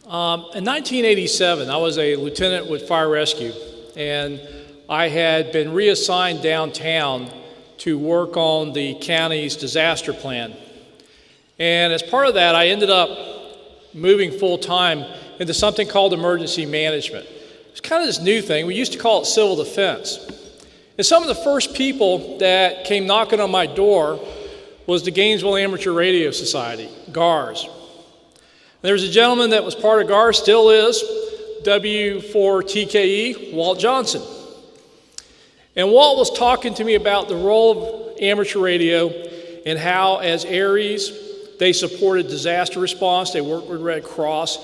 In 1987, I was a lieutenant with Fire Rescue, and I had been reassigned downtown to work on the county's disaster plan. And as part of that, I ended up moving full-time into something called emergency management. It's kind of this new thing. We used to call it civil defense. And some of the first people that came knocking on my door was the Gainesville Amateur Radio Society, GARS. There was a gentleman that was part of GARS, still is, W4TKE, Walt Johnson. And Walt was talking to me about the role of amateur radio and how, as ARIES, they supported disaster response, they worked with Red Cross,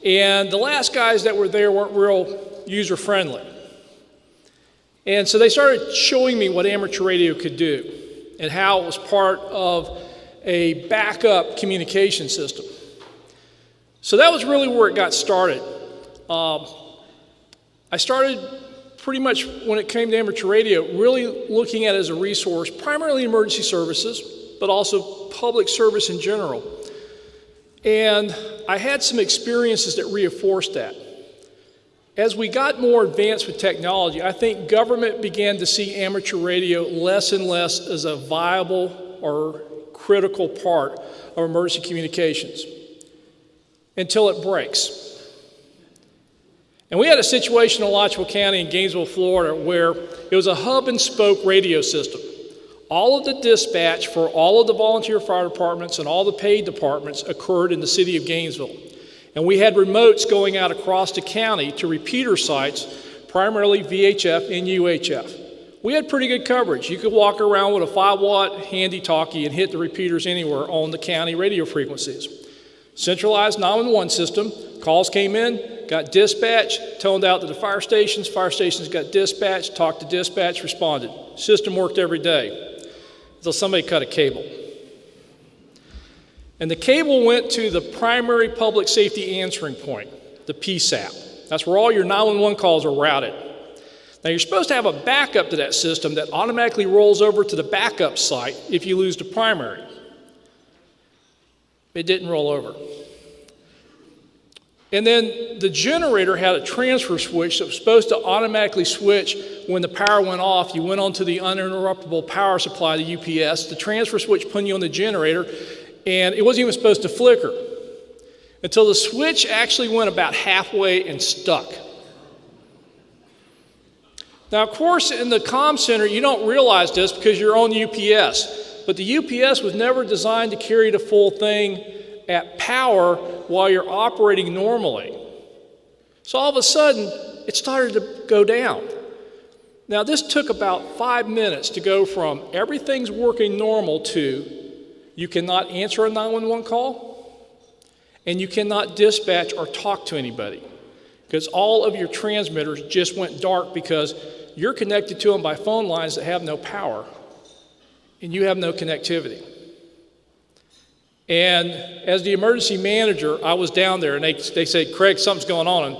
and the last guys that were there weren't real user-friendly. And so they started showing me what amateur radio could do and how it was part of a backup communication system. So that was really where it got started. I started pretty much when it came to amateur radio, really looking at it as a resource, primarily emergency services, but also public service in general. And I had some experiences that reinforced that. As we got more advanced with technology, I think government began to see amateur radio less and less as a viable or critical part of emergency communications until it breaks. And we had a situation in Alachua County in Gainesville, Florida, where it was a hub and spoke radio system. All of the dispatch for all of the volunteer fire departments and all the paid departments occurred in the city of Gainesville. And we had remotes going out across the county to repeater sites, primarily VHF and UHF. We had pretty good coverage. You could walk around with a 5-watt handy-talkie and hit the repeaters anywhere on the county radio frequencies. Centralized 911 system, calls came in, got dispatched, toned out to the fire stations got dispatched, talked to dispatch, responded. System worked every day until somebody cut a cable. And the cable went to the primary public safety answering point, the PSAP. That's where all your 911 calls are routed. Now you're supposed to have a backup to that system that automatically rolls over to the backup site if you lose the primary. It didn't roll over. And then the generator had a transfer switch that was supposed to automatically switch when the power went off. You went onto the uninterruptible power supply, the UPS. The transfer switch put you on the generator, and it wasn't even supposed to flicker until the switch actually went about halfway and stuck. Now, of course, in the comm center, you don't realize this because you're on UPS. But the UPS was never designed to carry the full thing at power while you're operating normally. So all of a sudden, it started to go down. Now this took about 5 minutes to go from everything's working normal to you cannot answer a 911 call and you cannot dispatch or talk to anybody because all of your transmitters just went dark because you're connected to them by phone lines that have no power. And you have no connectivity. And as the emergency manager, I was down there and they said, Craig, something's going on. And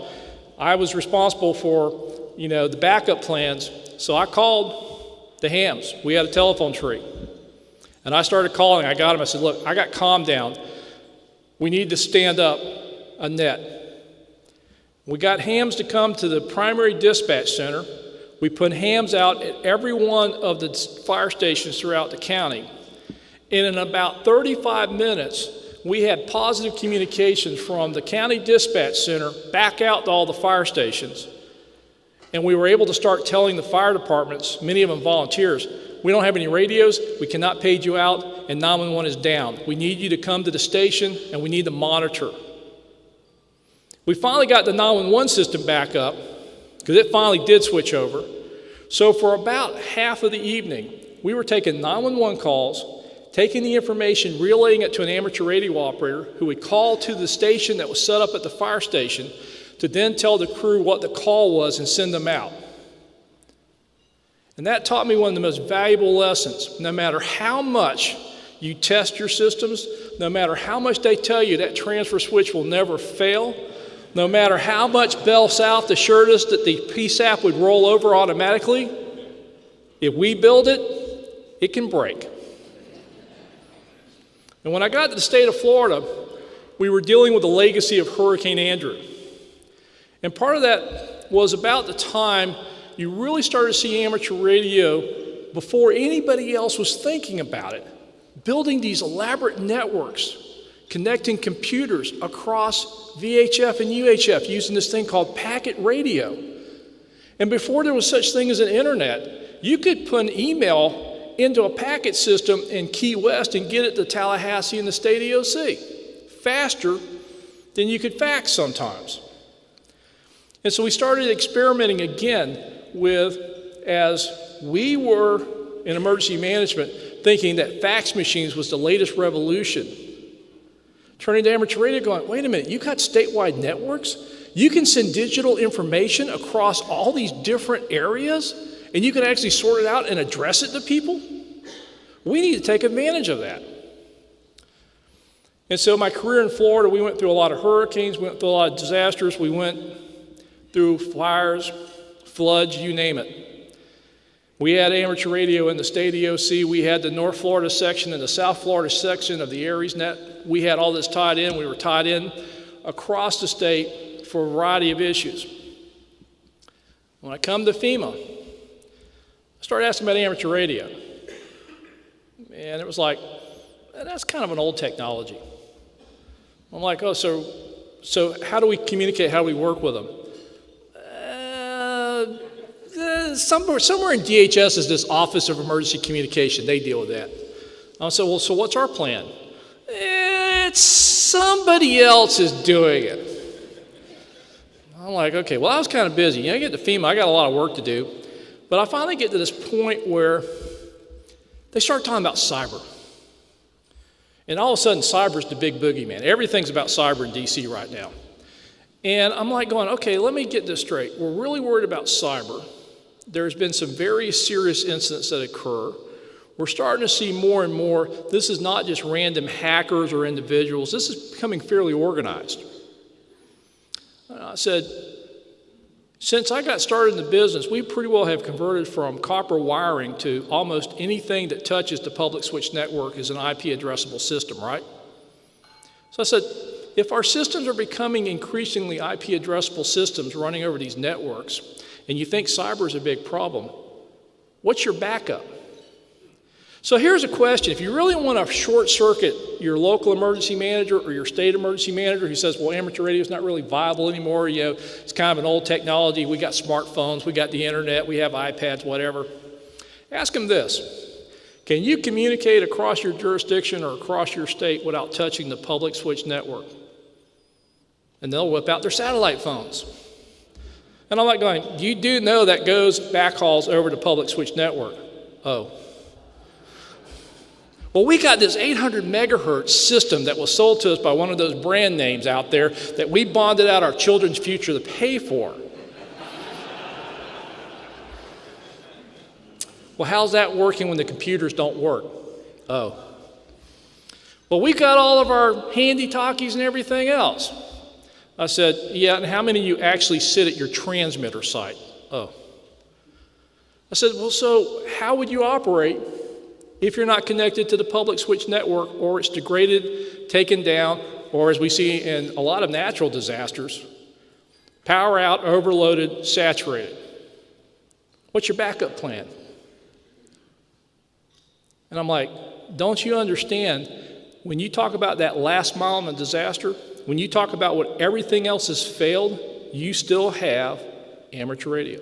I was responsible for, the backup plans. So I called the hams. We had a telephone tree. And I started calling. I got them. I said, look, I got comm down. We need to stand up a net. We got hams to come to the primary dispatch center. We put hams out at every one of the fire stations throughout the county. And in about 35 minutes, we had positive communications from the county dispatch center back out to all the fire stations. And we were able to start telling the fire departments, many of them volunteers, we don't have any radios, we cannot page you out, and 911 is down. We need you to come to the station, and we need to monitor. We finally got the 911 system back up, because it finally did switch over. So for about half of the evening, we were taking 911 calls, taking the information, relaying it to an amateur radio operator who would call to the station that was set up at the fire station to then tell the crew what the call was and send them out. And that taught me one of the most valuable lessons. No matter how much you test your systems, no matter how much they tell you that transfer switch will never fail, no matter how much Bell South assured us that the PSAP would roll over automatically, if we build it, it can break. And when I got to the state of Florida, we were dealing with the legacy of Hurricane Andrew. And part of that was about the time you really started to see amateur radio before anybody else was thinking about it, building these elaborate networks, connecting computers across VHF and UHF using this thing called packet radio. And before there was such thing as an internet, you could put an email into a packet system in Key West and get it to Tallahassee and the state EOC faster than you could fax sometimes. And so we started experimenting again with, as we were in emergency management, thinking that fax machines was the latest revolution. Turning to amateur radio going, wait a minute, you got statewide networks? You can send digital information across all these different areas, and you can actually sort it out and address it to people? We need to take advantage of that. And so my career in Florida, we went through a lot of hurricanes, we went through a lot of disasters, we went through fires, floods, you name it. We had amateur radio in the state EOC. We had the North Florida section and the South Florida section of the Aries net. We had all this tied in. We were tied in across the state for a variety of issues. When I come to FEMA, I started asking about amateur radio. And it was like, that's kind of an old technology. I'm like, oh, so how do we communicate? How do we work with them? Somewhere in DHS is this Office of Emergency Communication. They deal with that. I said, well, so what's our plan? It's somebody else is doing it. I'm like, okay, well, I was kind of busy. You know, I get to FEMA, I got a lot of work to do. But I finally get to this point where they start talking about cyber. And all of a sudden, cyber's the big boogeyman. Everything's about cyber in DC right now. And I'm like going, okay, let me get this straight. We're really worried about cyber. There's been some very serious incidents that occur. We're starting to see more and more, this is not just random hackers or individuals. This is becoming fairly organized. I said, since I got started in the business, we pretty well have converted from copper wiring to almost anything that touches the public switch network is an IP addressable system, right? So I said, if our systems are becoming increasingly IP addressable systems running over these networks, and you think cyber is a big problem, what's your backup? So here's a question. If you really want to short circuit your local emergency manager or your state emergency manager who says, well, amateur radio is not really viable anymore, you know, it's kind of an old technology, we got smartphones, we got the internet, we have iPads, whatever. Ask them this. Can you communicate across your jurisdiction or across your state without touching the public switch network? And they'll whip out their satellite phones. And I'm like going, you do know that goes backhauls over the public switch network. Oh. Well, we got this 800 megahertz system that was sold to us by one of those brand names out there that we bonded out our children's future to pay for. Well, how's that working when the computers don't work? Oh. Well, we got all of our handy talkies and everything else. I said, yeah, and how many of you actually sit at your transmitter site? Oh. I said, well, so how would you operate if you're not connected to the public switch network, or it's degraded, taken down, or as we see in a lot of natural disasters, power out, overloaded, saturated? What's your backup plan? And I'm like, don't you understand, when you talk about that last mile in a disaster, when you talk about what everything else has failed, you still have amateur radio.